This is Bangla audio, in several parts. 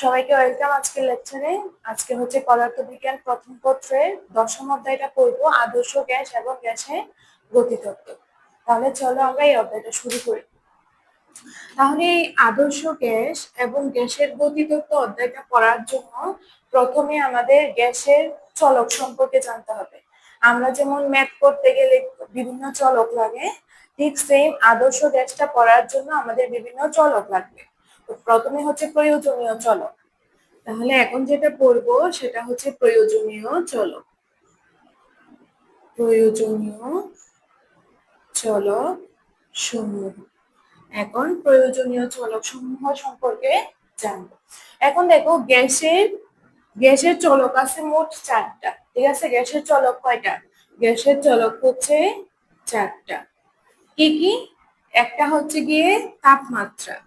সবাইকে ওয়েলকাম আজকের লেকচারে। আজকে হচ্ছে পদার্থবিজ্ঞান প্রথম পত্রের 10ম অধ্যায়টা পড়বো, আদর্শ গ্যাস এবং গ্যাসের গতিতত্ত্ব। তাহলে চলো আমরা এই অধ্যায়টা শুরু করি। তাহলে এই আদর্শ গ্যাস এবং গ্যাসের গতিতত্ত্ব অধ্যায়টা পড়ার জন্য প্রথমে আমাদের গ্যাসের চলক সম্পর্কে জানতে হবে। আমরা যেমন ম্যাথ করতে গেলে বিভিন্ন চলক লাগে, ঠিক সেম আদর্শ গ্যাসটা পড়ার জন্য আমাদের বিভিন্ন চলক লাগবে। তো প্রথমে হচ্ছে প্রয়োজনীয় চলক। তাহলে এখন যেটা পড়বো সেটা হচ্ছে প্রয়োজনীয় চলক। প্রয়োজনীয় চলক সমূহ। এখন প্রয়োজনীয় চলক সমূহ সম্পর্কে জানবো। এখন দেখো গ্যাসের চলক আছে মোট 4টা। ঠিক আছে, গ্যাসের চলক কয়টা? গ্যাসের চলক হচ্ছে 4টা। কি কি? একটা হচ্ছে গিয়ে তাপমাত্রা।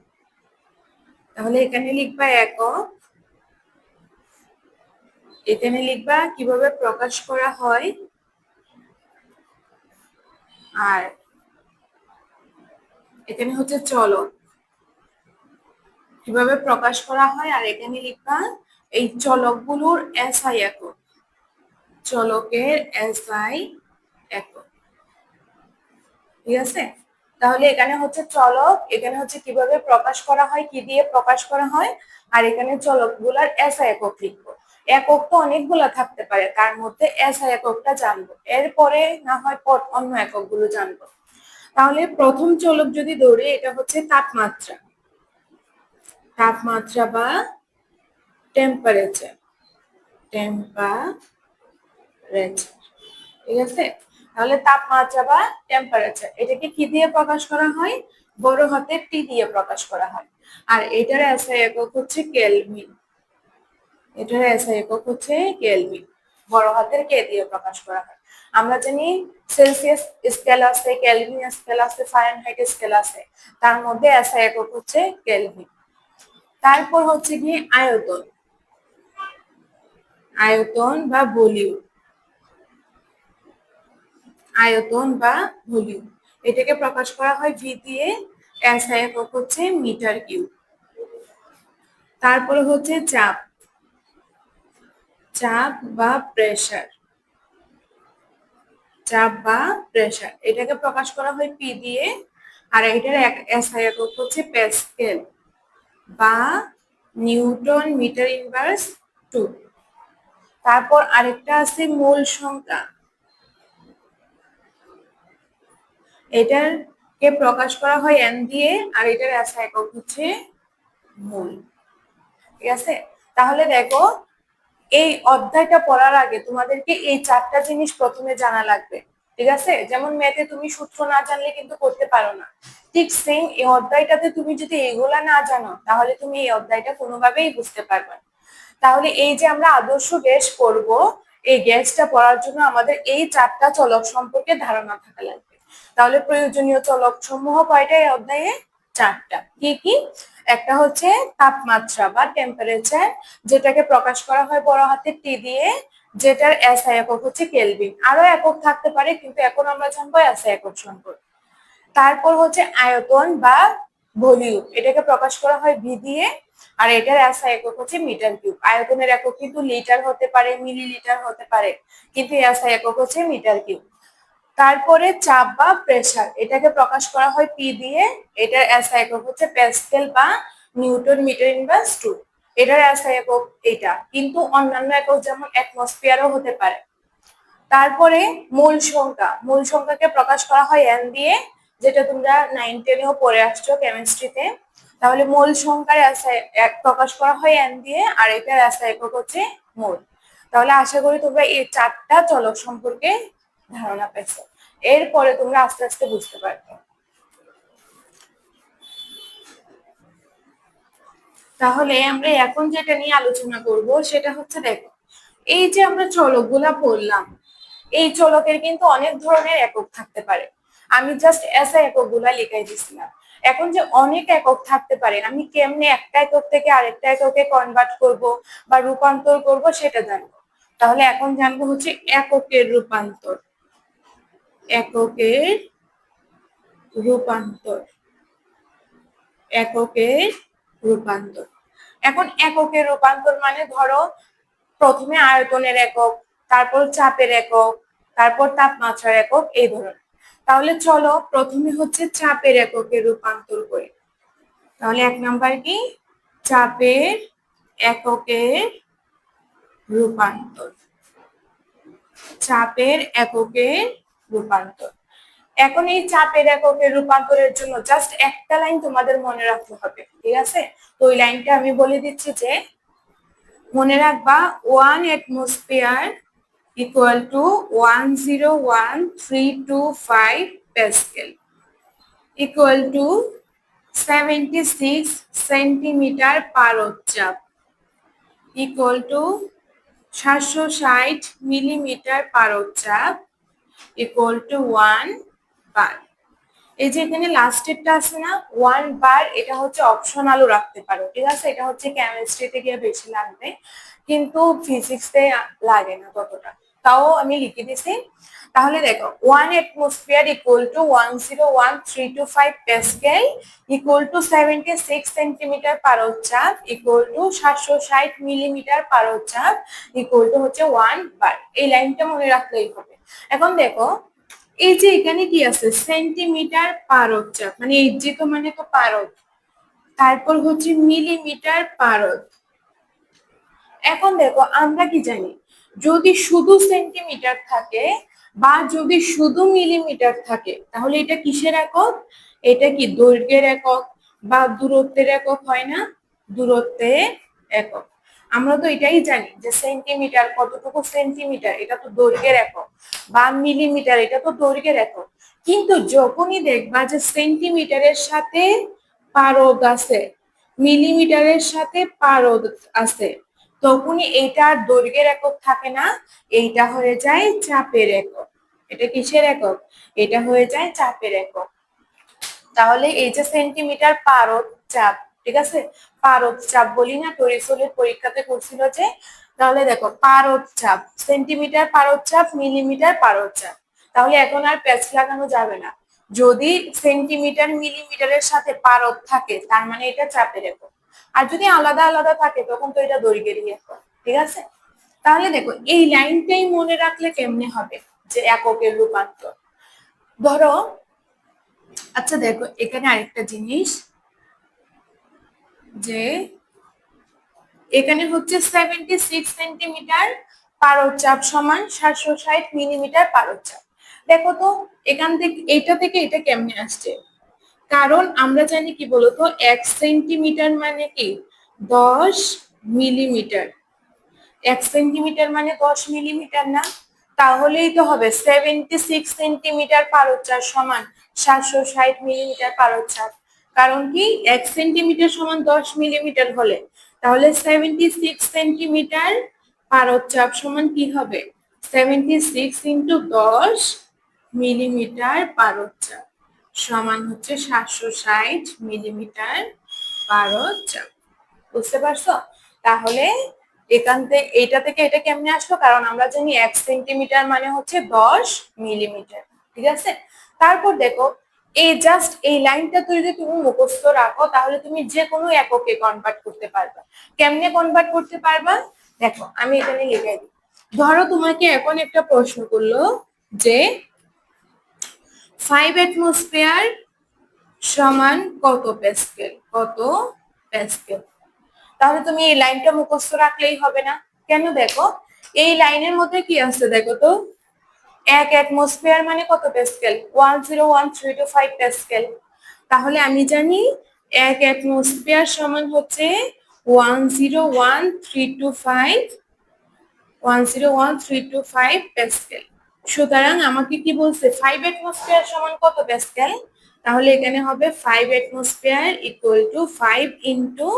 তাহলে এখানে লিখবা একক, এখানে লিখবা কিভাবে প্রকাশ করা হয়, আর এখানে হচ্ছে চলক কিভাবে প্রকাশ করা হয়, আর এখানে লিখবা এই চলকগুলোর এসআই একক, চলকের এসআই একক। ঠিক আছে, তাহলে এখানে হচ্ছে চলক, এখানে হচ্ছে কিভাবে প্রকাশ করা হয়, কি দিয়ে প্রকাশ করা হয়, আর এখানে চলকগুলার এসআই একক লিখবো। একক তো অনেকগুলা থাকতে পারে, তার মধ্যে এসআই এককটা জানবো, এরপরে না হয় অন্য এককগুলো জানবো। তাহলে প্রথম চলক যদি ধরি, এটা হচ্ছে তাপমাত্রা। তাপমাত্রা বা টেম্পারেচার, টেম্পারেচার। ঠিক আছে, তাহলে তাপমাত্রা বা টেম্পারেচার এটাকে কি দিয়ে প্রকাশ করা হয়? বড় হাতের টি দিয়ে প্রকাশ করা হয়। আর এটার এসআই একক হচ্ছে কেলভিন। এটার এসআই একক হচ্ছে কেলভিন, বড় হাতের কে দিয়ে প্রকাশ করা হয়। আমরা জানি সেলসিয়াস স্কেল আছে, কেলভিন স্কেল আছে, ফারেনহাইট স্কেল আছে, তার মধ্যে এসআই একক হচ্ছে কেলভিন। তারপর হচ্ছে কি আয়তন, আয়তন বা ভলিউম, আয়তন বা ভলিউম এটাকে প্রকাশ করা হয় ভি দিয়ে, এসআই একক হচ্ছে মিটার কিউব। তারপরে হচ্ছে চাপ, চাপ বা প্রেসার, চাপ বা প্রেসার এটাকে প্রকাশ করা হয় পি দিয়ে, আর এটার এসআই একক হচ্ছে প্যাসকেল বা নিউটন মিটার ইনভার্স 2। তারপর আরেকটা আছে মোল সংখ্যা, এটাকে প্রকাশ করা হয় এন দিয়ে, আর এটার এসআই একক হচ্ছে মোল। ঠিক আছে, তাহলে দেখো এই অধ্যায়টা পড়ার আগে তোমাদেরকে এই 4টা জিনিস প্রথমে জানা লাগবে। ঠিক আছে, যেমন ম্যাথে তুমি সূত্র না জানলে কিন্তু করতে পারো না, ঠিক সেম এই অধ্যায়টাতে তুমি যদি এগুলা না জানো তাহলে তুমি এই অধ্যায়টা কোনোভাবেই বুঝতে পারবে না। তাহলে এই যে আমরা আদর্শ গ্যাস করব, এই গ্যাসটা পড়ার জন্য আমাদের এই 4টা চলক সম্পর্কে ধারণা থাকা লাগবে। তাহলে প্রয়োজনীয় চলক সমূহ কয়টা এই অধ্যায়ে? 4টা। কি কি? একটা হচ্ছে তাপমাত্রা বা টেম্পারেচার, যেটাকে প্রকাশ করা হয় বড় হাতের টি দিয়ে, যেটার এসআই একক হচ্ছে কেলভিন। আরো একক থাকতে পারে, কিন্তু এখন আমরা জানবো এসআই একক সম্পর্কে। তারপর হচ্ছে আয়তন বা ভলিউম, এটাকে প্রকাশ করা হয় ভি দিয়ে, আর এটার এসআই একক হচ্ছে মিটার কিউব। আয়তনের একক কিন্তু লিটার হতে পারে, মিলিলিটার হতে পারে, কিন্তু এসআই একক হচ্ছে মিটার কিউব। তারপরে চাপ বা প্রেসার, এটাকে প্রকাশ করা হয় পি দিয়ে, এটার এসআই একক হচ্ছে প্যাসকেল বা নিউটন মিটার ইনভার্স 2। এটার এসআই একক এটা, কিন্তু অন্যান্য একক যেমন অ্যাটমসফিয়ারও হতে পারে। তারপরে মূল সংখ্যা, মূল সংখ্যাকে প্রকাশ করা হয় এন দিয়ে, যেটা তোমরা 9-10-এও পড়ে আসছো কেমিস্ট্রিতে। তাহলে মূল সংখ্যার এসআই প্রকাশ করা হয় এন দিয়ে, আর এটার এসআই একক হচ্ছে মোল। তাহলে আশা করি তোমরা এই 4টা চলক সম্পর্কে ধারণা পেয়েছো, এরপরে তোমরা আস্তে আস্তে বুঝতে পারবে। তাহলে আমরা এখন যেটা নিয়ে আলোচনা করব সেটা হচ্ছে, দেখো এই যে আমরা চলকগুলা পড়লাম, এই চলকের কিন্তু অনেক ধরনের একক থাকতে পারে। আমি জাস্ট এসআই একক গুলা লিখাই দিছিলাম। এখন যে অনেক একক থাকতে পারে, আমি কেমনে একটা একক থেকে আরেকটা এককে কনভার্ট করব বা রূপান্তর করব সেটা জানবো। তাহলে এখন জানবো হচ্ছে এককের রূপান্তর, এককের রূপান্তর, এককের রূপান্তর। এখন এককে রূপান্তর মানে ধরো প্রথমে আয়তনের একক, তারপর চাপের একক, তারপর তাপমাত্রার একক, এই ধরনের। তাহলে চলো প্রথমে হচ্ছে চাপের এককে রূপান্তর করি। তাহলে 1 নাম্বার কি, চাপের এককে রূপান্তর। চাপের এককে রূপান্তর। এখন এই চাপের এককে রূপান্তরের জন্য জাস্ট একটা লাইন তোমাদের মনে রাখতে হবে, ঠিক আছে? তো ওই লাইনটা আমি বলে দিচ্ছি, যে মনে রাখবা 1 atmosphere equal to 101,325 pascal equal to 76 centimetre পারদ-চাপ equal to 760 মিলিমিটার পারদ-চাপ equal to 1 বার। এই যে এখানে লাস্টেরটা আছে না 1 বার, এটা হচ্ছে অপশনালও রাখতে পারো, ঠিক আছে? এটা হচ্ছে কেমিস্ট্রিতে গিয়ে বেশি লাগবে, কিন্তু ফিজিক্সে লাগে না ততটা, তাও আমি লিখে দিছি। তাহলে দেখো 1 atmosphere equal to 101,325 pascal equal to 76 centimetre পারদ-চাপ equal to 760 মিলিমিটার পারদ-চাপ equal to হচ্ছে 1 বার। এই লাইনটা মনে রাখলেই হবে। এখন দেখো এই যে এখানে কি আছে, সেন্টিমিটার পারদ-চাপ, মানে এই যে তো মানে তো পারদ, তারপর হচ্ছে মিলিমিটার পারদ। এখন দেখো আমরা কি জানি, যদি শুধু সেন্টিমিটার থাকে বা যদি শুধু মিলিমিটার থাকে, তাহলে এটা কিসের একক? এটা কি দৈর্ঘ্যের একক বা দূরত্বের একক হয় না? দূরত্বের একক। আমরা তো এটাই জানি যে সেন্টিমিটার কতটুকু সেন্টিমিটার, এটা তো দৈর্ঘ্যের একক, বা মিলিমিটার এটা তো দৈর্ঘ্যের একক। কিন্তু যখনই দেখবা যে সেন্টিমিটারের সাথে পারদ আছে, মিলিমিটারের সাথে পারদ আছে, তখনই এইটার দৈর্ঘ্যের একক থাকে না, এইটা হয়ে যায় চাপের একক। এটা কিসের একক? এটা হয়ে যায় চাপের একক। তাহলে এই যে সেন্টিমিটার পারদ চাপ, ঠিক আছে? পারদ চাপ বলি না, তড়িৎচলের পরীক্ষাতে করছিল যে, তাহলে দেখো পারদ চাপ, সেন্টিমিটার পারদ চাপ, মিলিমিটার পারদ চাপ। তাহলে এখন আর প্যাচ লাগানো যাবে না, যদি সেন্টিমিটার মিলিমিটারের সাথে পারদ থাকে তার মানে এটা চাপের একক, আর যদি আলাদা আলাদা থাকে তখন তো এটা দৈর্ঘ্যেরই একক, ঠিক আছে? তাহলে দেখো এই লাইনটাই মনে রাখলে কেমনে হবে যে এককের রূপান্তর। ধরো আচ্ছা দেখো এখানে আরেকটা জিনিস, যে এখানে হচ্ছে 76 সেন্টিমিটার পারদ-চাপ সমান 760 মিলিমিটার পারদ-চাপ। দেখো তো এখান থেকে এটা কেমনে আসছে, কারণ আমরা জানি কি বলতো 1 সেন্টিমিটার মানে কি 10 মিলিমিটার। 1 সেন্টিমিটার মানে 10 মিলিমিটার না? তাহলেই তো হবে 76 সেন্টিমিটার পারদ-চাপ সমান 760 মিলিমিটার পারদ-চাপ। কারণ কি 1 সেন্টিমিটার সমান 10 মিলিমিটার হলে তাহলে 76 সেন্টিমিটার পারদ-চাপ সমান কি হবে, 76 ইন্টু 10 মিলিমিটার পারদ-চাপ সমান হচ্ছে 760 মিলিমিটার পারদ-চাপ। বুঝতে পারছো? তাহলে এখান থেকে এটা থেকে এটা কেমনে আসলো, কারণ আমরা জানি 1 সেন্টিমিটার মানে হচ্ছে 10 মিলিমিটার, ঠিক আছে? তারপর দেখো এই জাস্ট এই লাইনটা যদি তুমি মুখস্থ রাখো তাহলে তুমি যে কোনো এককে কনভার্ট করতে পারবা। কেমনে কনভার্ট করতে পারবা দেখো আমি এখানে লিখে দিই। ধরো তোমাকে এখন একটা প্রশ্ন করলো যে 5 অ্যাটমসফিয়ার সমান কত প্যাসকেল, কত প্যাসকেল। তাহলে তুমি এই লাইনটা মুখস্থ রাখলেই হবে না, কেন? দেখো এই লাইনের মধ্যে কি আছে দেখো তো, 1 অ্যাটমসফিয়ার মানে কত প্যাসকেল, 101,325 প্যাসকেল। তাহলে আমি জানি 1 অ্যাটমসফিয়ার সমান হচ্ছে 101,325 প্যাসকেল। সুতরাং আমাকে কি বলছে 5 অ্যাটমসফিয়ার সমান কত প্যাসকেল, তাহলে এখানে হবে 5 atmosphere equal to 5 into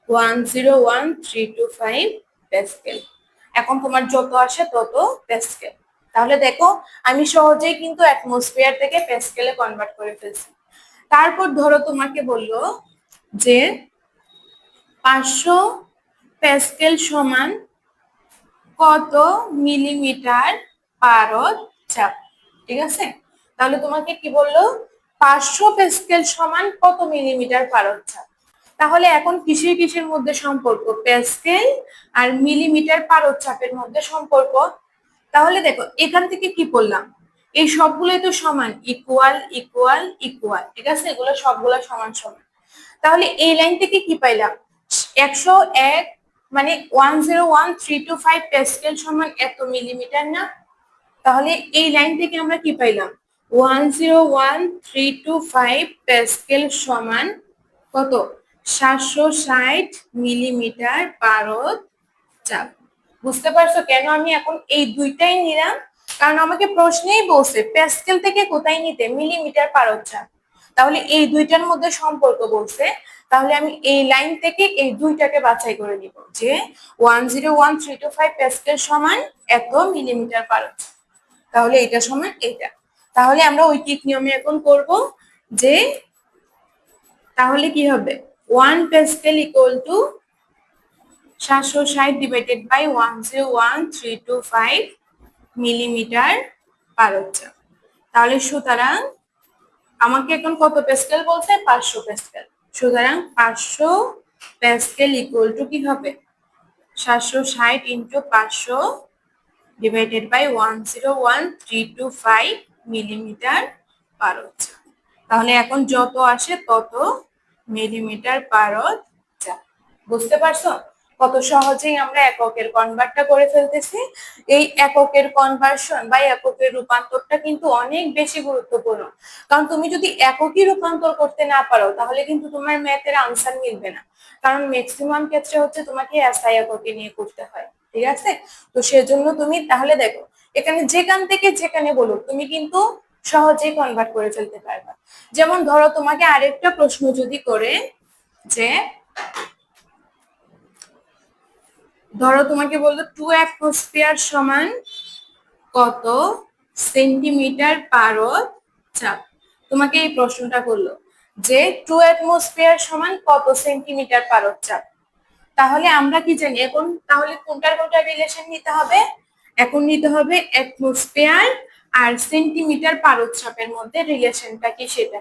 101,325 Pascal. এখন তোমার যত আসে তত প্যাসকেল। তাহলে দেখো আমি সহজেই কিন্তু অ্যাটমসফিয়ার থেকে প্যাসকেলে কনভার্ট করে ফেলছি। তারপর ধরো তোমাকে বললো যে 500 প্যাসকেল সমান কত মিলিমিটার পারদ-চাপ, ঠিক আছে? তাহলে তোমাকে কি বললো 500 প্যাসকেল সমান কত মিলিমিটার পারদ-চাপ। তাহলে এখন কিসের কিসের মধ্যে সম্পর্ক? প্যাসকেল আর মিলিমিটার পারদ চাপের মধ্যে সম্পর্ক। তাহলে দেখো এখান থেকে কি করলাম, এই সবগুলোই তো সমান, ইকুয়াল ইকুয়াল ইকুয়াল, ঠিক আছে, এগুলো সবগুলো সমান সমান। তাহলে এই লাইন থেকে কি পাইলাম, 101 মানে 101,325 প্যাসকেল সমান এত মিলিমিটার না? তাহলে এই লাইন থেকে আমরা কি পাইলাম, 101,325 প্যাসকেল সমান কত, 760 মিলিমিটার পারদ চাপ। বুঝতে পারছো কেন আমি এখন এই দুইটাই নিলাম? কারণ আমাকে প্রশ্নেই বলছে প্যাসকেল থেকে কোথায় নিতে, মিলিমিটার পারদ চাপ। তাহলে এই দুইটার মধ্যে সম্পর্ক বলছে, তাহলে আমি এই লাইন থেকে এই দুইটাকে বাছাই করে নিব যে 101,325 প্যাসকেল সমান এত মিলিমিটার পারদ চাপ। তাহলে এটা সমান এটা। তাহলে আমরা ঐকিক নিয়মে এখন করব যে, তাহলে কি হবে, 1 pascal equal to 760 divided by 101,325 millimetre পারদ চাপ। তাহলে সুতরাং আমাকে এখন কত প্যাসকেল বলছে, 500 প্যাসকেল। সুতরাং 500 প্যাসকেল ইকুয়াল টু কি হবে, 760 ইন্টু 500 ডিভাইডেড বাই 101,325 মিলিমিটার পারদ চাপ। তাহলে এখন যত আসে তত মিলিমিটার পারদ চাপ। বুঝতে পারছো কত সহজেই আমরা এককের কনভার্টটা করে ফেলতেছি? এই এককের কনভার্সন বা এককের রূপান্তরটা কিন্তু অনেক বেশি গুরুত্বপূর্ণ। কারণ তুমি যদি এককই রূপান্তর করতে না পারো তাহলে কিন্তু তোমার ম্যাথের আনসার মিলবে না। কারণ ম্যাক্সিমাম ক্ষেত্রে হচ্ছে তোমাকে এসআই এককে নিয়ে করতে হয়, ঠিক আছে? তো সেজন্য তুমি তাহলে দেখো এখানে যেখান থেকে যেখানে বলো তুমি কিন্তু সহজেই কনভার্ট করে ফেলতে পারবা। যেমন ধরো তোমাকে আরেকটা প্রশ্ন যদি করে যে, ধরো তোমাকে বললো 2 অ্যাটমসফিয়ার সমান কত সেন্টিমিটার পারদ চাপ। তোমাকে এই প্রশ্নটা করলো যে 2 অ্যাটমসফিয়ার সমান কত সেন্টিমিটার পারদ চাপ। তাহলে আমরা কি জানি এখন, তাহলে কোনটার কোনটা রিলেশন নিতে হবে, এখন নিতে হবে অ্যাটমসফিয়ার আর সেন্টিমিটার পারদ চাপের মধ্যে রিলেশনটা কি সেটা।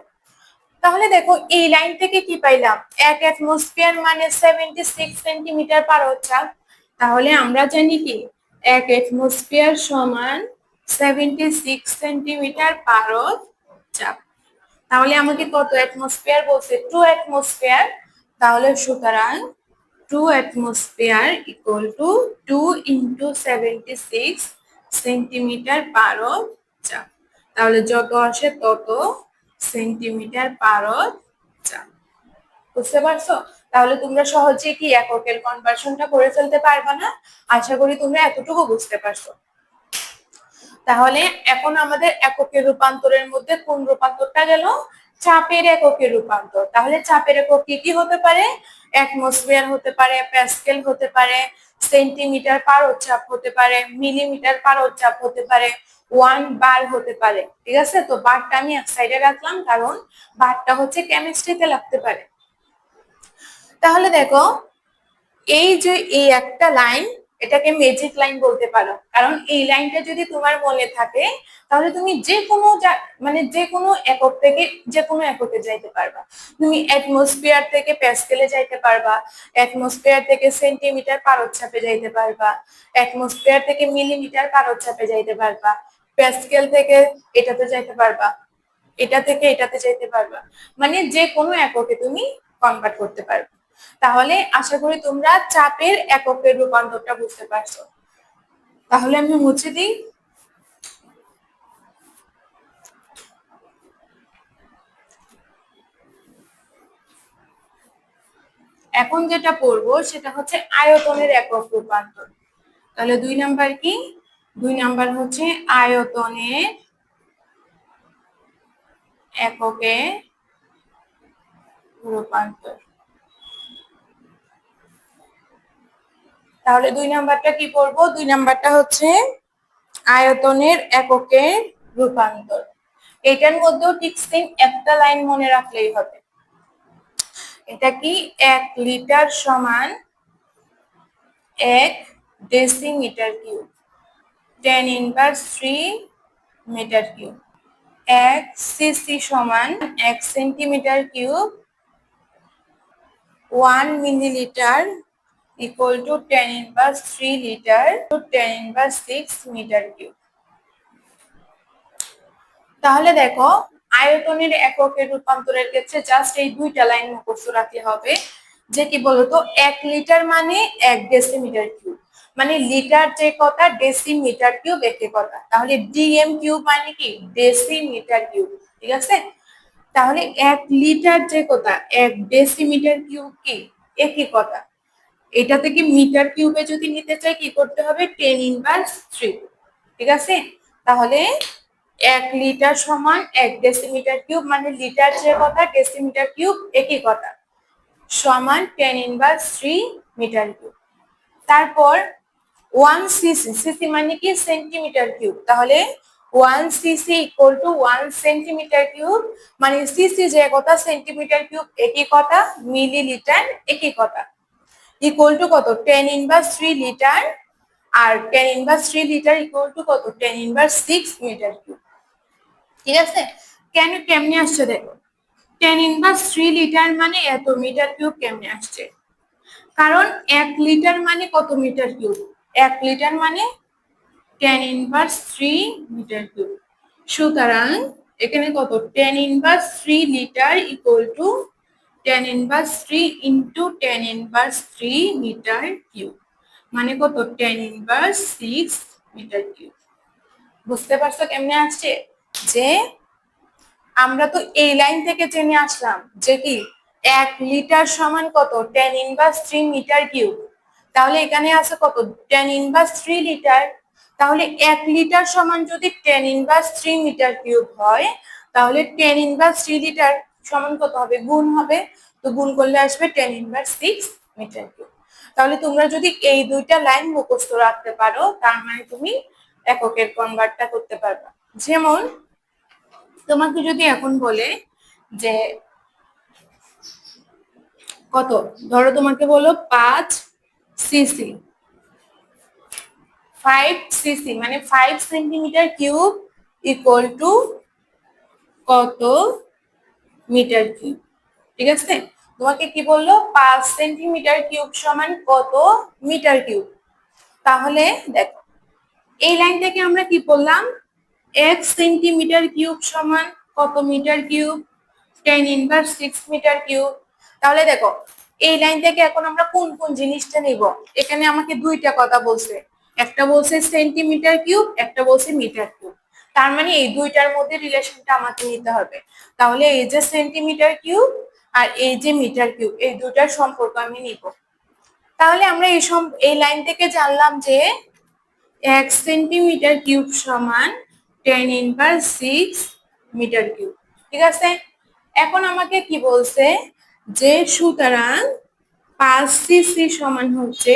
তাহলে দেখো এই লাইন থেকে কি পাইলাম, 1 অ্যাটমসফিয়ার মানে 76 সেন্টিমিটার পারদ চাপ। তাহলে আমরা জানি কি 1 অ্যাটমসফিয়ার সমান 76 সেন্টিমিটার পারদ চাপ। তাহলে আমাকে কত অ্যাটমসফিয়ার বলছে, 2 অ্যাটমসফিয়ার। তাহলে সুতরাং 2 atmosphere equal to 2 into 76 centimetre পারদ চাপ। তাহলে যত আসে তত সেন্টিমিটার পারদ চাপ। বুঝতে পারছো? তাহলে তোমরা সহজে কি এককের কনভার্সনটা করে ফেলতে পারবা না? আশা করি তোমরা এতটুকু বুঝতে পারছো। তাহলে এখন আমাদের এককের রূপান্তরের মধ্যে কোন রূপান্তরটা গেল, চাপের এককের রূপান্তর। তাহলে চাপের একক কি কি হতে পারে, অ্যাটমসফিয়ার হতে পারে, প্যাসকেল হতে পারে, সেন্টিমিটার পারদ চাপ হতে পারে, মিলিমিটার পারদ চাপ হতে পারে, 1 বার হতে পারে, ঠিক আছে? তো বারটা আমি এক সাইডে রাখলাম কারণ বারটা হচ্ছে কেমিস্ট্রিতে লাগতে পারে। তাহলে দেখো এই যে এই একটা লাইন, এটাকে ম্যাজিক লাইন বলতে পারো, কারণ এই লাইনটা যদি তোমার মনে থাকে তাহলে তুমি যে কোনো মানে যে কোনো একক থেকে যে কোনো এককে যাইতে পারবা। তুমি অ্যাটমসফিয়ার থেকে প্যাসকেলে যাইতে পারবা, অ্যাটমসফিয়ার থেকে সেন্টিমিটার পারদ চাপে যাইতে পারবা, অ্যাটমসফিয়ার থেকে মিলিমিটার পারদ চাপে যাইতে পারবা, প্যাসকেল থেকে এটাতে যাইতে পারবা, এটা থেকে এটাতে যাইতে পারবা, মানে যে কোনো এককে তুমি কনভার্ট করতে পারবে। তাহলে আশা করি তোমরা চাপের এককের রূপান্তরটা বুঝতে পারছো। তাহলে আমি মুছে দিই। এখন যেটা পড়বো সেটা হচ্ছে আয়তনের একক রূপান্তর। তাহলে 2 নাম্বার কি, 2 নাম্বার হচ্ছে আয়তনের এককে রূপান্তর। তাহলে 2 নাম্বারটা কি পড়বো, 2 নাম্বারটা হচ্ছে আয়তনের এককে রূপান্তর। এটার মধ্যেও ঠিক সেম একটা লাইন মনে রাখলেই হবে। এটা কি, 1 লিটার সমান 1 decimetre cube, 10⁻³ metre cube. 1 CC সমান 1 centimetre cube, 1 millilitre equal to 10⁻³ litre to 10⁻6 metre cube. তাহলে দেখো আয়তনের এককের রূপান্তরের ক্ষেত্রে জাস্ট এই দুইটা লাইন মুখস্থ রাখলে হবে, যে কি বলতো 1 লিটার মানে 1 ডেসিমিটার কিউব, মানে লিটার যে কথা ডেসিমিটার কিউব একই কথা। তাহলে ডিএম কিউব মানে কি ডেসিমিটার কিউব, ঠিক আছে। তাহলে 1 লিটার যে কথা 1 ডেসিমিটার কিউব কি একই কথা। এটা থেকে মিটার কিউবে যদি নিতে চাই কি করতে হবে 10⁻³ ঠিক আছে। তাহলে 1 লিটার সমান 1 ডেসিমিটার কিউব, মানে লিটার যে কথা ডেসিমিটার কিউব একই কথা, সমান 10⁻³ মিটার কিউব। তারপর 1 সিসি, সিসি মানে কি সেন্টিমিটার কিউব, তাহলে 1 CC equal to 1 centimetre cube, মানে সিসি যে কথা সেন্টিমিটার কিউব একই কথা, মিলিলিটার একই কথা, ইকুয়াল টু কত 10⁻³ লিটার, আর 10⁻³ লিটার ইকুয়াল টু কত 10⁻6 মিটার কিউব, ঠিক আছে। কেমনে আসছে দেখো 10⁻³ লিটার মানে এত মিটার কিউব কেমনে আসছে, কারণ 1 লিটার মানে কত মিটার কিউব, 1 লিটার মানে 10⁻³ মিটার কিউব। সুতরাং এখানে কত 10⁻³ litre equal to 10⁻³ into 10⁻³ metre cube, মানে কত 10⁻6 মিটার কিউব। বুঝতে পারছো কেমনে আসছে, যে আমরা তো এই লাইন থেকে জেনে আসলাম যে কি 1 লিটার সমান কত 10⁻³ মিটার কিউব, তাহলে এখানে আছে কত 10⁻³ লিটার, তাহলে 1 লিটার সমান যদি 10⁻³ মিটার কিউব হয়, তাহলে 10⁻³ লিটার সমান কত হবে গুণ হবে, তো গুণ করলে আসবে 10⁻6 মিটার কিউব। তাহলে তোমরা যদি এই দুইটা লাইন মুখস্থ রাখতে পারো, তার মানে তুমি এককের কনভার্টটা করতে পারবে। যেমন তোমাকে যদি এখন বলে যে কত, ধরো তোমাকে বলো 5 সিসি, 5 সিসি মানে 5 সেন্টিমিটার কিউব ইকুয়াল টু কত মিটার কিউব, ঠিক আছে। তোমাকে কি বললো 5 সেন্টিমিটার কিউব সমান কত মিটার কিউব। তাহলে দেখো এই লাইন থেকে আমরা কি বললাম 1 সেন্টিমিটার কিউব সমান কত মিটার কিউব 10⁻6 মিটার কিউব। তাহলে দেখো এই লাইন থেকে এখন আমরা কোন কোন জিনিসটা নিব, এখানে আমাকে দুইটা কথা বলছে, একটা বলছে সেন্টিমিটার কিউব, একটা বলছে মিটার কিউব, তার মানে এই দুইটার মধ্যে রিলেশনটা আমাকে নিতে হবে। তাহলে এই যে সেন্টিমিটার কিউব আর এই যে মিটার কিউব, এই দুটার সম্পর্ক আমি নিব। তাহলে আমরা এই লাইন থেকে জানলাম যে 1 সেন্টিমিটার কিউব সমান 10⁻6 মিটার কিউব, ঠিক আছে। এখন আমাকে কি বলছে যে সুতরাং 5 সিসি সমান হচ্ছে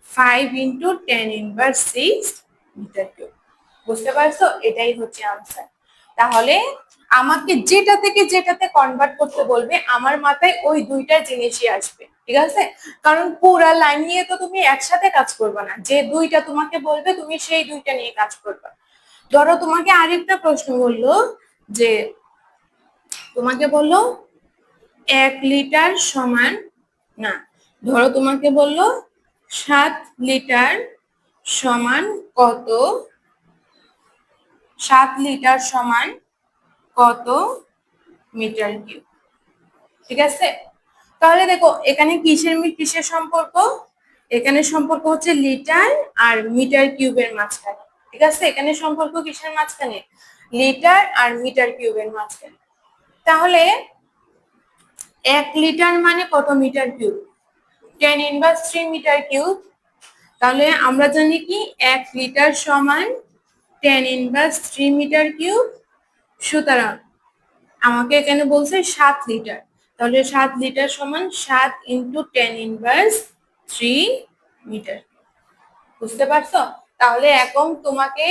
5 × 10⁻6 মিটার কিউব। বুঝতে পারছো, এটাই হচ্ছে আনসার। তাহলে আমাকে যেটা থেকে যেটাতে কনভার্ট করতে বলবে আমার মাথায় ওই দুইটা জিনিসই আসবে, ঠিক আছে। কারণ পুরা লাইন নিয়ে তো তুমি একসাথে কাজ করবে না, যে দুইটা তোমাকে বলবে তুমি সেই দুইটা নিয়ে কাজ করবে। ধরো তোমাকে আরেকটা প্রশ্ন বললো যে তোমাকে বললো 1 লিটার সমান, না ধরো তোমাকে বললো 7 লিটার সমান কত, 7 লিটার সমান কত মিটার কিউব, ঠিক আছে। তাহলে দেখো এখানে কিসের সম্পর্ক, এখানে সম্পর্ক হচ্ছে লিটার আর মিটার কিউবের মাঝখানে, ঠিক আছে। এখানে সম্পর্ক কিসের মাঝখানে, লিটার আর মিটার কিউবের মাঝখানে। তাহলে 1 লিটার মানে কত মিটার কিউব 10⁻³ মিটার কিউব। তাহলে আমরা জানি কি 1 লিটার সমান 10⁻³ মিটার কিউব। সুতরাং আমাকে এখানে বলছে 7 লিটার, তাহলে 7 লিটার সমান 7 × 10⁻³ মিটার। বুঝতে পারছো, তাহলে এখন তোমাকে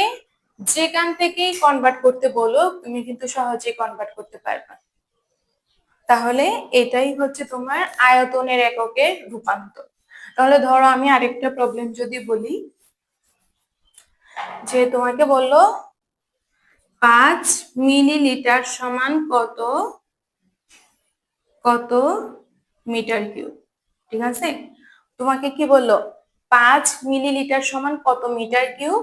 যেখান থেকেই কনভার্ট করতে বলো তুমি কিন্তু সহজেই কনভার্ট করতে পারবে। তাহলে এটাই হচ্ছে তোমার আয়তনের এককের রূপান্তর। তাহলে ধরো আমি আরেকটা প্রবলেম যদি বলি, যে তোমাকে বললো 5 মিলিলিটার সমান কত কত মিটার কিউব। ঠিক আছে? তোমাকে কি বললো 5 মিলিলিটার সমান কত মিটার কিউব?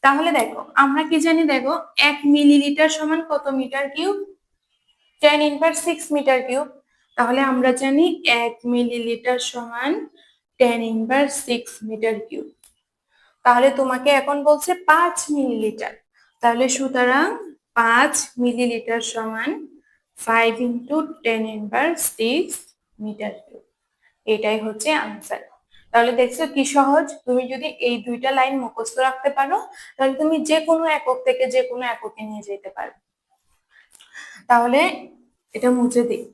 তাহলে দেখো আমরা কি জানি, দেখো 1 মিলিলিটার সমান কত মিটার কিউব? 10⁻6 metre cube. তাহলে আমরা জানি 1 মিলিলিটার সমান 10⁻6 মিটার কিউব। তাহলে তোমাকে এখন বলছে 5 মিলিলিটার, তাহলে সুতরাং 5 মিলিলিটার সমান 5 ইন্টু 10⁻6 মিটার কিউব। এটাই হচ্ছে আনসার। তাহলে দেখছো কি সহজ, তুমি যদি এই দুইটা লাইন মুখস্থ রাখতে পারো তাহলে তুমি যে কোনো একক থেকে যে কোনো এককে নিয়ে যেতে পারো। তাহলে এটা মুছে দিই।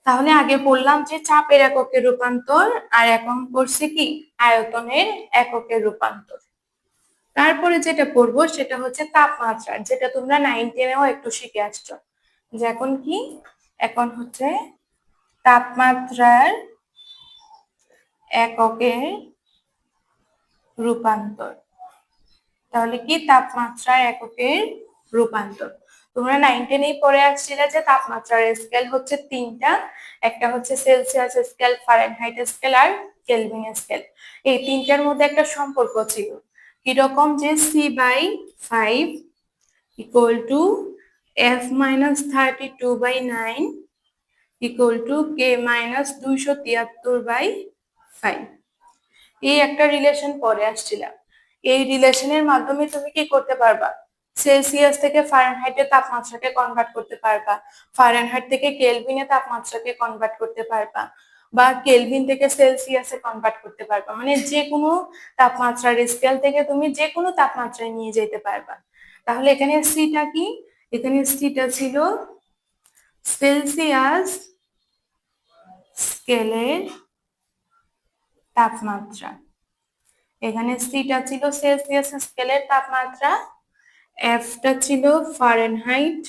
তাহলে আগে বললাম যে চাপের এককের রূপান্তর, আর এখন করছি কি আয়তনের এককের রূপান্তর। তারপরে যেটা পড়বো সেটা হচ্ছে তাপমাত্রা, যেটা তোমরা 9, 10-এও একটু শিখে আসছো। যে এখন কি, এখন হচ্ছে তাপমাত্রার এককের রূপান্তর। তাহলে কি তাপমাত্রার এককের রূপান্তর। তোমরা 9, 10-এই পড়ে আসছিলে যে তাপমাত্রার স্কেল হচ্ছে তিনটা, একটা হচ্ছে সেলসিয়াস স্কেল, ফারেনহাইট স্কেল আর কেলভিন স্কেল। এই তিনটার মধ্যে একটা সম্পর্ক ছিল, কিরকম যে C/5 equal to F-32/9 equal to K-273/5। এই একটা রিলেশন পরে আসছিলাম। এই রিলেশনের মাধ্যমে তুমি কি করতে পারবা, সেলসিয়াস থেকে ফারেনহাইটে তাপমাত্রাকে কনভার্ট করতে পারবা, ফারেনহাইট থেকে কেলভিনে তাপমাত্রাকে কনভার্ট করতে পারবা, বা কেলভিন থেকে সেলসিয়াসে কনভার্ট করতে পারবা। মানে যে কোনো তাপমাত্রার স্কেল থেকে তুমি যে কোনো তাপমাত্রায় নিয়ে যেতে পারবা। তাহলে এখানে সিটা কি, এখানে সিটা ছিল সেলসিয়াস স্কেলের তাপমাত্রা, এখানে সিটা ছিল সেলসিয়াস স্কেলের তাপমাত্রা, এফটা ছিল ফারেনহাইট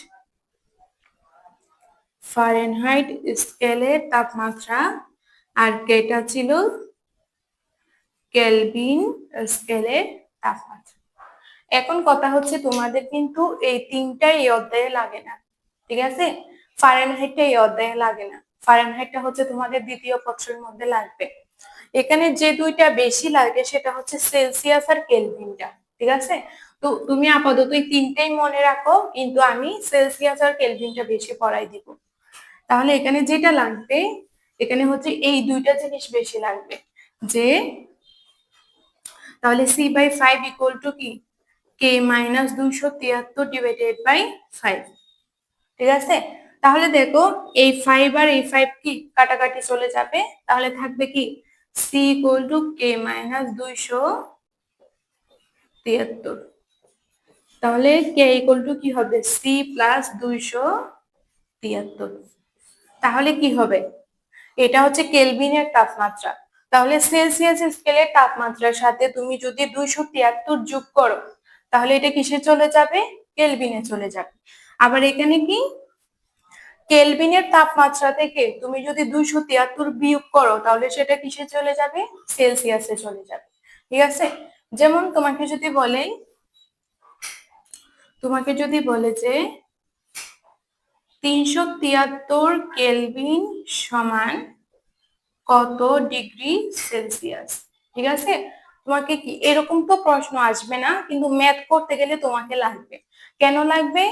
স্কেলের তাপমাত্রা, আর কেটা ছিল কেলভিন স্কেলের তাপমাত্রা। এখন কথা হচ্ছে তোমাদের কিন্তু এই তিনটাই এই অধ্যায়ে লাগে না, ঠিক আছে? ফারেনহাইটটা এই অধ্যায়ে লাগে না, ফারেনহাইটটা হচ্ছে তোমাদের দ্বিতীয় পত্রের মধ্যে লাগবে। এখানে যে দুইটা বেশি লাগে সেটা হচ্ছে সেলসিয়াস আর কেলভিনটা, ঠিক আছে? তো তুমি আপাতত এই তিনটেই মনে রাখো, কিন্তু আমি সেলসিয়াস আর কেলভিনটা বেশি পড়াই দিব। তাহলে এখানে যেটা লাগবে, এখানে হচ্ছে এই দুইটা জিনিস বেশি লাগবে, যে তাহলে C/5 ইকুয়াল টু কি K-273/5, ঠিক আছে? তাহলে দেখো এই 5 আর এই 5 কি কাটাকাটি চলে যাবে, তাহলে থাকবে কি C ইকুয়াল টু K-273। তাহলে K ইকুয়াল টু কি হবে C প্লাস 273। তাহলে কি হবে, এটা হচ্ছে কেলভিনের তাপমাত্রা। তাহলে সেলসিয়াস স্কেলের তাপমাত্রার সাথে তুমি যদি 273 যোগ করো তাহলে এটা কিসে চলে যাবে, কেলভিনে চলে যাবে। আবার এখানে কি কেলভিনের তাপমাত্রা থেকে তুমি যদি 273 বিয়োগ করো তাহলে সেটা কিসে চলে যাবে, সেলসিয়াসে চলে যাবে, ঠিক আছে? যেমন তোমাকে যদি বলে যে 373 কেলভিন সমান কত ডিগ্রি সেলসিয়াস, ঠিক আছে? তোমাকে কি এরকম তো প্রশ্ন আসবে না, কিন্তু ম্যাথ করতে গেলে তোমাকে লাগবে। কেন লাগবে,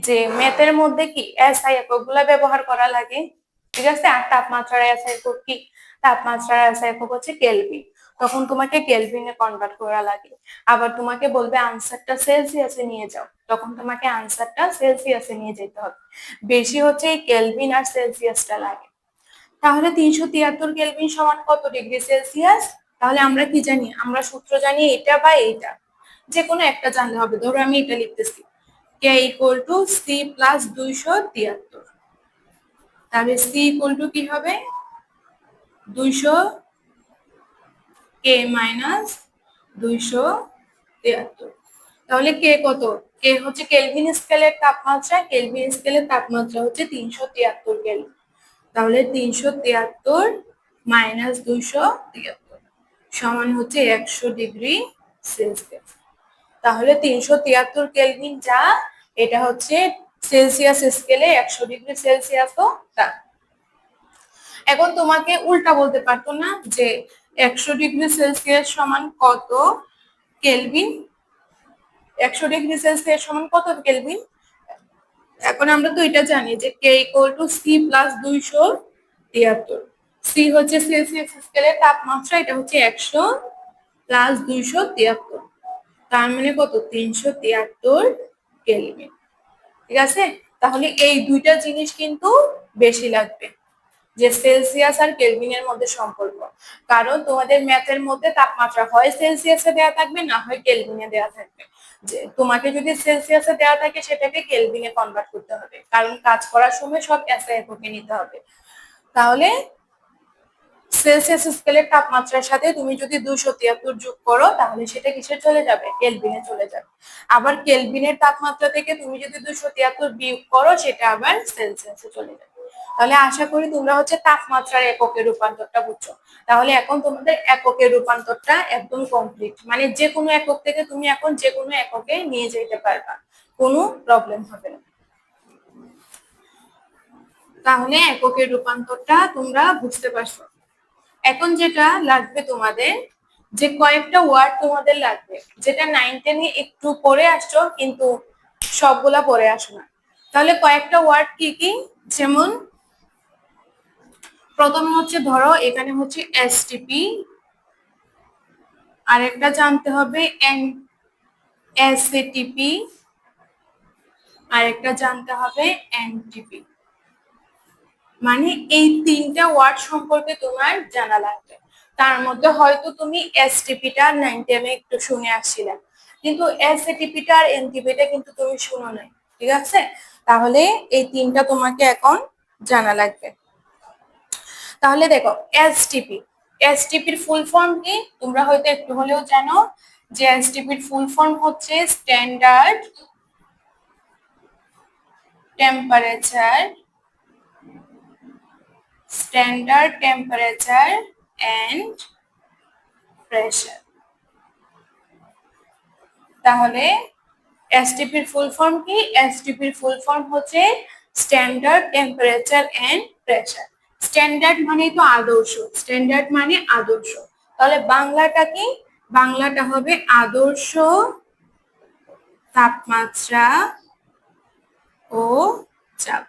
যে ম্যাথের মধ্যে কি এসআই এককগুলা ব্যবহার করা লাগে, ঠিক আছে? আর তাপমাত্রার এসআই একক কি, তাপমাত্রার এসআই একক হচ্ছে কেলভিন, তখন তোমাকে কেলভিনে কনভার্ট করা লাগে। আবার তোমাকে বলবে আনসারটা সেলসিয়াসে নিয়ে যাও, তখন তোমাকে আনসারটা সেলসিয়াসে নিয়ে যেতে হবে। বেশি হচ্ছে এই কেলভিন আর সেলসিয়াসটা লাগে। তাহলে 373 কেলভিন সমান কত ডিগ্রি সেলসিয়াস? তাহলে আমরা কি জানি, আমরা সূত্র জানি এটা বা এইটা, যে কোনো একটা জানলে হবে। ধরো আমি এটা লিখতেছি K equal to C plus 273। তাহলে C ইকুয়াল টু কি হবে 200 K মাইনাস 273। তাহলে K কত, K হচ্ছে কেলভিন স্কেলের তাপমাত্রা, কেলভিন স্কেলের তাপমাত্রা হচ্ছে 373 কেলভিন। তাহলে 373 মাইনাস 273 সমান হচ্ছে 100 ডিগ্রি সেলসিয়াস। তাহলে 373 কেলভিন যা, এটা হচ্ছে সেলসিয়াস স্কেলে 100 ডিগ্রি সেলসিয়াসও তা। এখন তোমাকে উল্টা বলতে পারতো না যে 100°C সমান কত কেলভিন, 100°C সমান কত কেলভিন। এখন আমরা তো এটা জানি যে K = C + 273। সি হচ্ছে সেলসিয়াস স্কেলের তাপমাত্রা, এটা হচ্ছে 100 + 273, তার মানে কত 373 কেলভিন। ঠিক আছে, তাহলে এই দুইটা জিনিস কিন্তু বেশি লাগবে, যে সেলসিয়াস আর কেলভিনের মধ্যে সম্পর্ক। কারণ তোমাদের ম্যাথের মধ্যে তাপমাত্রা হয় সেলসিয়াসে দেওয়া থাকবে, না হয় কেলভিনে দেওয়া থাকবে। যে তোমাকে যদি সেলসিয়াসে দেওয়া থাকে সেটাকে কেলভিনে কনভার্ট করতে হবে, কারণ কাজ করার সময় সব এসআই এককে নিতে হবে। তাহলে সেলসিয়াস স্কেলের তাপমাত্রার সাথে তুমি যদি 273 যোগ করো তাহলে সেটা কিসে চলে যাবে, কেলভিনে চলে যাবে। আবার কেলভিনের তাপমাত্রা থেকে তুমি যদি 273 বিয়োগ করো সেটা আবার সেলসিয়াসে চলে যাবে। তাহলে আশা করি তোমরা হচ্ছে তাপমাত্রার এককের রূপান্তরটা বুঝছো। তাহলে এখন তোমাদের এককের রূপান্তরটা একদম কমপ্লিট, মানে যে কোনো একক থেকে তুমি এখন যে কোনো এককে নিয়ে যেতে পারবা, কোনো প্রবলেম হবে না। তাহলে এককের রূপান্তরটা তোমরা বুঝতে পারছো। এখন যেটা লাগবে তোমাদের, যে কয়েকটা ওয়ার্ড তোমাদের লাগবে, যেটা 9-10 এ একটু পড়ে আসছো কিন্তু সবগুলা পড়ে আসো না। তাহলে কয়েকটা ওয়ার্ড কি কি, যেমন প্রথমে হচ্ছে ধরো এখানে হচ্ছে এসটিপি, আরেকটা জানতে হবে এসএটিপি, আরেকটা জানতে হবে এনটিপি। মানে এই তিনটা ওয়ার্ড সম্পর্কে তোমার জানা লাগবে। তার মধ্যে হয়তো তুমি এসটিপিটা 9-10 এ একটু শুনে আসছিলে, কিন্তু এসএটিপিটা আর এনটিপিটা কিন্তু তুমি শুনো নাই। ঠিক আছে, তাহলে এই তিনটা তোমাকে এখন জানা লাগবে। তাহলে দেখো এসটিপি, এসটিপির ফুল ফর্ম কি তোমরা হয়তো একটু হলেও জানো, যে এসটিপির ফুল ফর্ম হচ্ছে standard temperature, standard temperature and pressure. তাহলে এসটিপির ফুল ফর্ম কি, এসটিপির ফুল ফর্ম হচ্ছে standard temperature and pressure. Standard মানে তো আদর্শ, স্ট্যান্ডার্ড মানে আদর্শ, তাহলে বাংলাটা কি, বাংলাটা হবে আদর্শ তাপমাত্রা ও চাপ।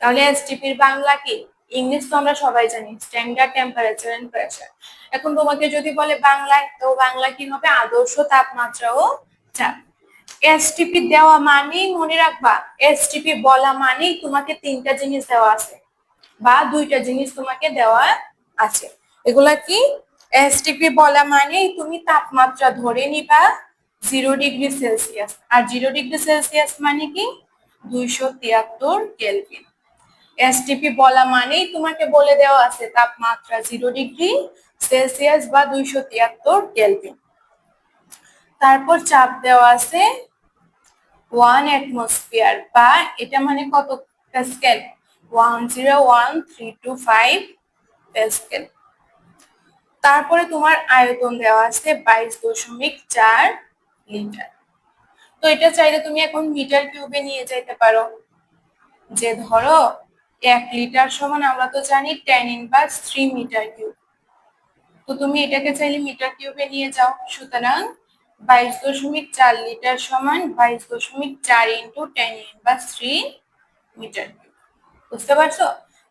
তাহলে এসটিপির বাংলা কি, ইংলিশ তো আমরা সবাই জানি স্ট্যান্ডার্ড টেম্পারেচার এন্ড প্রেসার। এখন তোমাকে যদি বলে বাংলায়, তো বাংলা কি হবে, আদর্শ তাপমাত্রা ও চাপ। এসটিপি দেওয়া মানেই মনে রাখবা, এসটিপি বলা মানেই তোমাকে তিনটা জিনিস দেওয়া আছে বা দুইটা জিনিস তোমাকে দেওয়া আছে। এগুলা কি, এসটিপি বলা মানেই তুমি তাপমাত্রা ধরে নিবা 0°C, আর 0°C মানে কি 273 কেলভিন। এসটিপি বলা মানেই তোমাকে বলে দেওয়া আছে তাপমাত্রা 0°C বা 273 কেলভিন। তারপর চাপ দেওয়া আছে 1 অ্যাটমসফিয়ার, বা এটা মানে কত প্যাসকেল, 101325 প্যাসকেল। তারপরে তোমার আয়তন দেওয়া আছে 22.4 লিটার। তো এটা চাইলে তুমি এখন মিটার কিউবে নিয়ে যেতে পারো, যে ধরো 1 লিটার সমান আমরা তো জানি 10⁻³ মিটার কিউব। তো তুমি এটাকে চাইলে মিটার কিউবে নিয়ে যাও, সুতরাং 22.4 লিটার সমান 22.4 × 10⁻³ মিটার কিউব। বুঝতে পারছো?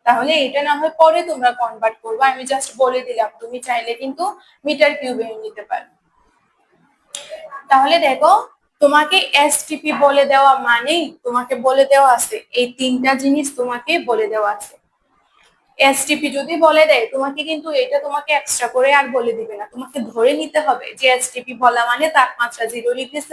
তাহলে এটা না হয় পরে তোমরা কনভার্ট করবে, আমি জাস্ট বলে দিলাম, তুমি চাইলে কিন্তু মিটার কিউবে নিতে পারো। তাহলে দেখো, তোমাকে এসটিপি বলে দেওয়া মানেই তোমাকে বলে দেওয়া আছে এই তিনটা জিনিস তোমাকে বলে দেওয়া আছে। এসটিপি যদি বলে দেয় তোমাকে, কিন্তু এটা তোমাকে এক্সট্রা করে আর বলে দিবে না, তোমাকে ধরে নিতে হবে যে এসটিপি বলা মানে তাপমাত্রা 0°C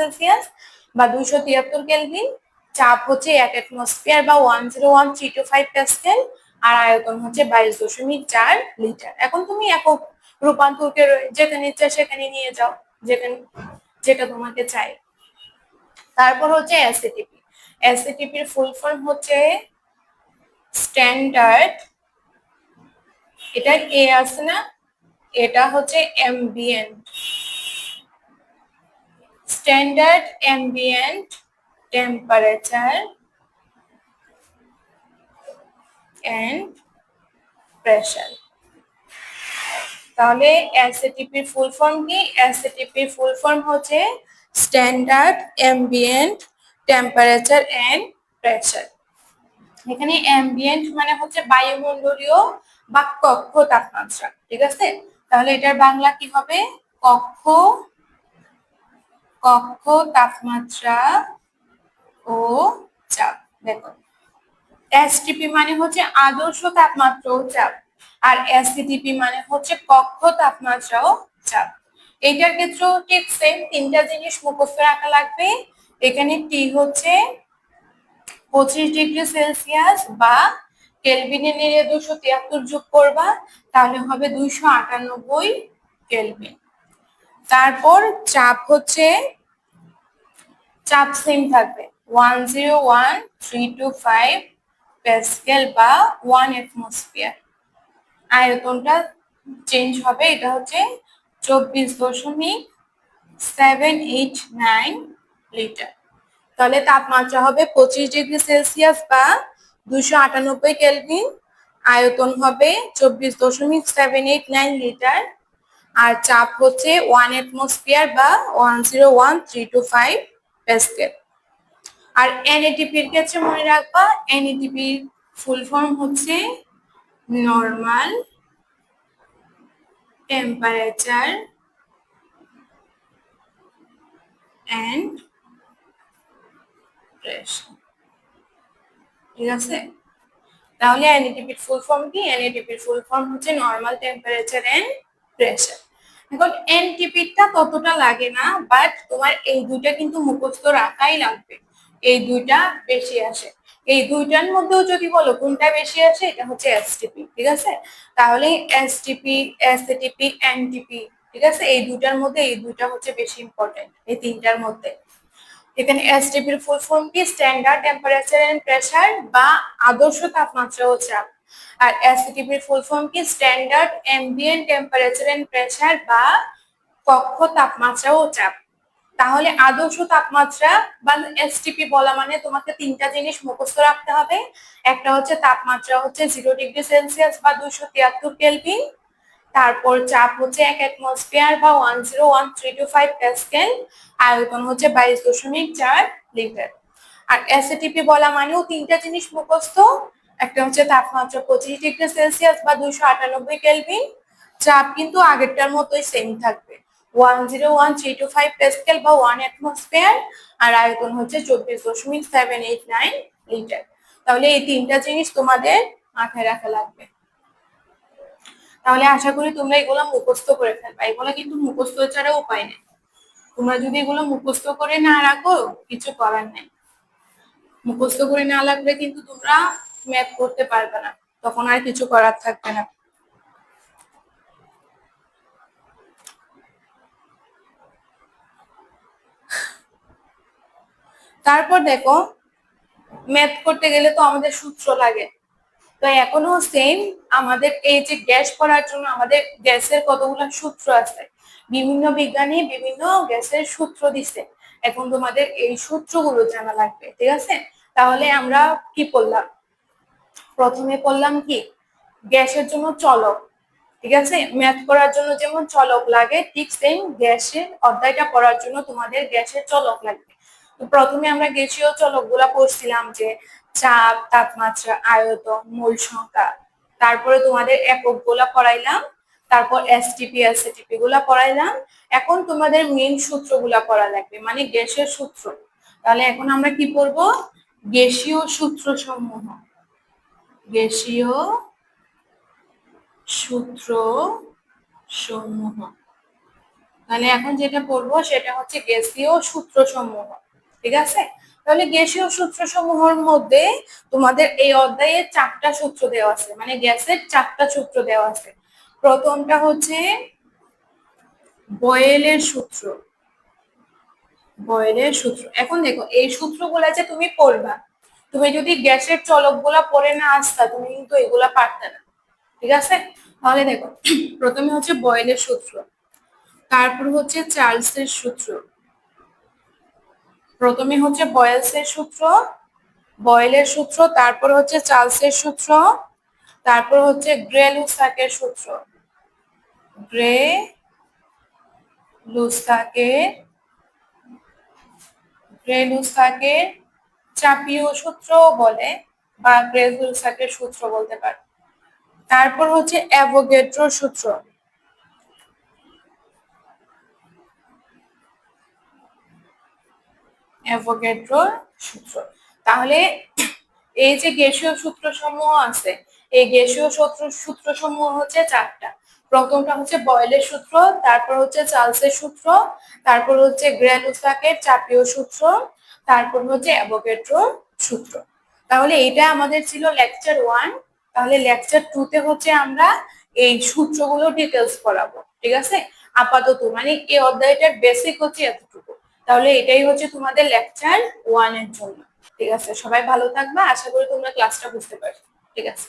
বা 273 কেলভিন, চাপ হচ্ছে 1 অ্যাটমসফিয়ার বা 101325 প্যাসকেল, আর আয়তন হচ্ছে 22.4 লিটার। এখন তুমি একক রূপান্তরকে যেখানে ইচ্ছা সেখানে নিয়ে যাও, যেখানে যেটা তোমাকে চাই। তারপর হচ্ছে এসএটিপি, এসএটিপির ফুল ফর্ম হচ্ছে স্ট্যান্ডার্ড, এটা এ আছে না, এটা হচ্ছে ambient, standard ambient temperature and pressure. তাহলে এসএটিপির ফুল ফর্ম কি? এসএটিপির ফুল ফর্ম হচ্ছে standard ambient temperature and pressure. এখানে অ্যাম্বিয়েন্ট মানে হচ্ছে বায়ুমণ্ডলীয় বা কক্ষ তাপমাত্রা, ঠিক আছে? তাহলে এটার বাংলা কি হবে? কক্ষ কক্ষ তাপমাত্রা ও চাপ। দেখো, এসটিপি মানে হচ্ছে আদর্শ তাপমাত্রা ও চাপ, আর এসটিপি মানে হচ্ছে কক্ষ তাপমাত্রা ও চাপ। এইটার ক্ষেত্রেও ঠিক সেম, তিনটা জিনিস মুখস্থ রাখা লাগবে। এখানে টি হচ্ছে 25°C বা কেলভিনে নিয়ে 273 যোগ করবা, তাহলে হবে 298 কেলভিন। তারপর চাপ হচ্ছে, চাপ সেম থাকবে 101,325 প্যাসকেল বা 1 অ্যাটমসফিয়ার। আয়তনটা চেঞ্জ হবে, এটা হচ্ছে 24.789 লিটার। তাহলে তাপমাত্রা হবে 25°C বা 298 কেলভিন, আয়তন হবে 24.789 লিটার, আর চাপ হচ্ছে 1 অ্যাটমসফিয়ার বা 101,325 প্যাসকেল। আর এনএটিপির ক্ষেত্রে মনে রাখবা, এনএটিপির ফুল ফর্ম হচ্ছে নরমাল টেম্পারেচার এন্ড প্রেসার, ঠিক আছে? তাহলে এনএটিপির ফুল ফর্ম কি? এনএটিপির ফুল ফর্ম হচ্ছে নরমাল টেম্পারেচার এন্ড প্রেসার। এখন এনটিপিটা ততটা লাগে না, বাট তোমার এই দুইটা কিন্তু মুখস্থ রাখাই লাগবে। এই দুইটা বেশি আসে। এই দুইটার মধ্যেও যদি বলো কোনটা বেশি আসে, এটা হচ্ছে এসটিপি, ঠিক আছে? তাহলে এসটিপি, এসএটিপি, এনটিপি, ঠিক আছে? এই দুইটার মধ্যে এই দুইটা হচ্ছে বেশি ইম্পর্টেন্ট, এই তিনটার মধ্যে। এখানে এসটিপির ফুল ফর্ম কি? স্ট্যান্ডার্ড টেম্পারেচার এন্ড প্রেসার বা আদর্শ তাপমাত্রা ও চাপ। আর এসটিপির ফুল ফর্ম কি? Standard ambient temperature and pressure বা কক্ষ তাপমাত্রা ও চাপ। তাহলে আদর্শ তাপমাত্রা বা এসটিপি বলা মানে তোমাকে তিনটা জিনিস মুখস্থ রাখতে হবে। একটা হচ্ছে তাপমাত্রা হচ্ছে 0°C বা 273 কেলভিন, তারপর চাপ হচ্ছে 1 অ্যাটমসফিয়ার বা 101,325 প্যাসকেল, আয়তন হচ্ছে 22.4 লিটার। আর এসএটিপি বলা মানেও তিনটা জিনিস মুখস্থ, একটা হচ্ছে তাপমাত্রা 25°C বা 298 কেলভিন, চাপ কিন্তু আগেরটার মতোই সেম থাকবে 101,325 প্যাসকেল বা 1 অ্যাটমসফিয়ার, আর আয়তন হচ্ছে 24.789 লিটার। তাহলে এই তিনটা জিনিস তোমাদের মাথায় রাখা লাগবে। তাহলে আশা করি তোমরা এগুলো মুখস্থ করে ফেলবা। এগুলো কিন্তু মুখস্থ ছাড়া উপায় নেই। তোমরা যদি এগুলো মুখস্থ করে না রাখো, কিছু করার নেই। মুখস্থ করে না রাখলে কিন্তু তোমরা ম্যাথ করতে পারবে না, তখন আর কিছু করার থাকবে না। তারপর দেখো, ম্যাথ করতে গেলে তো আমাদের সূত্র লাগে। তো এখনো সেম, আমাদের এই যে গ্যাস করার জন্য আমাদের গ্যাসের কতগুলো সূত্র আছে, বিভিন্ন বিজ্ঞানী বিভিন্ন গ্যাসের সূত্র দিচ্ছে। এখন তোমাদের এই সূত্রগুলো জানা লাগবে, ঠিক আছে? তাহলে আমরা কি করলাম? প্রথমে করলাম কি? গ্যাসের জন্য চলক, ঠিক আছে? ম্যাথ করার জন্য যেমন চলক লাগে, ঠিক সেম গ্যাসের অধ্যায়টা পড়ার জন্য তোমাদের গ্যাসের চলক লাগবে। তো প্রথমে আমরা গ্যাসীয় চলক গুলা পড়ছিলাম, যে চাপ, তাপমাত্রা, আয়তন, মোল সংখ্যা। তারপরে তোমাদের একক গুলা পড়াইলাম, তারপর এসটিপি, এসএটিপি গুলা পড়াইলাম। এখন তোমাদের মেইন সূত্রগুলা পড়া লাগবে, মানে গ্যাসের সূত্র। তাহলে এখন আমরা কি পড়বো? গ্যাসীয় সূত্র সমূহ। গ্যাসীয় সূত্র সমূহ। তাহলে এখন যেটা পড়বো সেটা হচ্ছে গ্যাসীয় সূত্র সমূহ, ঠিক আছে? তাহলে গ্যাসীয় সূত্র সমূহের মধ্যে তোমাদের এই অধ্যায়ে 4টা সূত্র দেওয়া আছে, মানে গ্যাসের 4টা সূত্র দেওয়া আছে। প্রথমটা হচ্ছে বয়েলের সূত্র। বয়েলের সূত্র, এখন দেখো এই সূত্রগুলা যে তুমি পড়বা, তুমি যদি গ্যাসের চলকগুলা পড়ে না আসতা, তুমি কিন্তু এগুলা পারতে না, ঠিক আছে? তাহলে দেখো, প্রথমে হচ্ছে বয়েলের সূত্র, তারপর হচ্ছে চার্লসের সূত্র। প্রথমে হচ্ছে বয়েলের সূত্র, তারপর হচ্ছে চার্লসের সূত্র, তারপর হচ্ছে গ্রে-লুসাকের সূত্র, গ্রে-লুসাকের গ্রে-লুসাকের চাপীয় সূত্র বলে বা গ্রে-লুসাকের সূত্র বলতে পারো। তারপর হচ্ছে অ্যাভোগাড্রোর সূত্র, অ্যাভোগাড্রোর সূত্র। তাহলে এই যে গ্যাসীয় সূত্রসমূহ আছে, এই গ্যাসীয় সূত্রসমূহ হচ্ছে চারটা। প্রথমটা হচ্ছে বয়েলের সূত্র, তারপর হচ্ছে চার্লসের সূত্র, তারপর হচ্ছে গ্রে-লুসাকের চাপীয় সূত্র, তারপর হচ্ছে অ্যাভোগাড্রোর সূত্র। তাহলে এটা আমাদের ছিল লেকচার 1। তাহলে লেকচার 2 তে হচ্ছে আমরা এই সূত্রগুলো ডিটেলস পড়াবো, ঠিক আছে? আপাতত মানে এই অধ্যায়টার বেসিক হচ্ছে এতটুকু। তাহলে এটাই হচ্ছে তোমাদের লেকচার 1 এর জন্য। ঠিক আছে, সবাই ভালো থাকবা, আশা করি তোমরা ক্লাসটা বুঝতে পারছো। ঠিক আছে।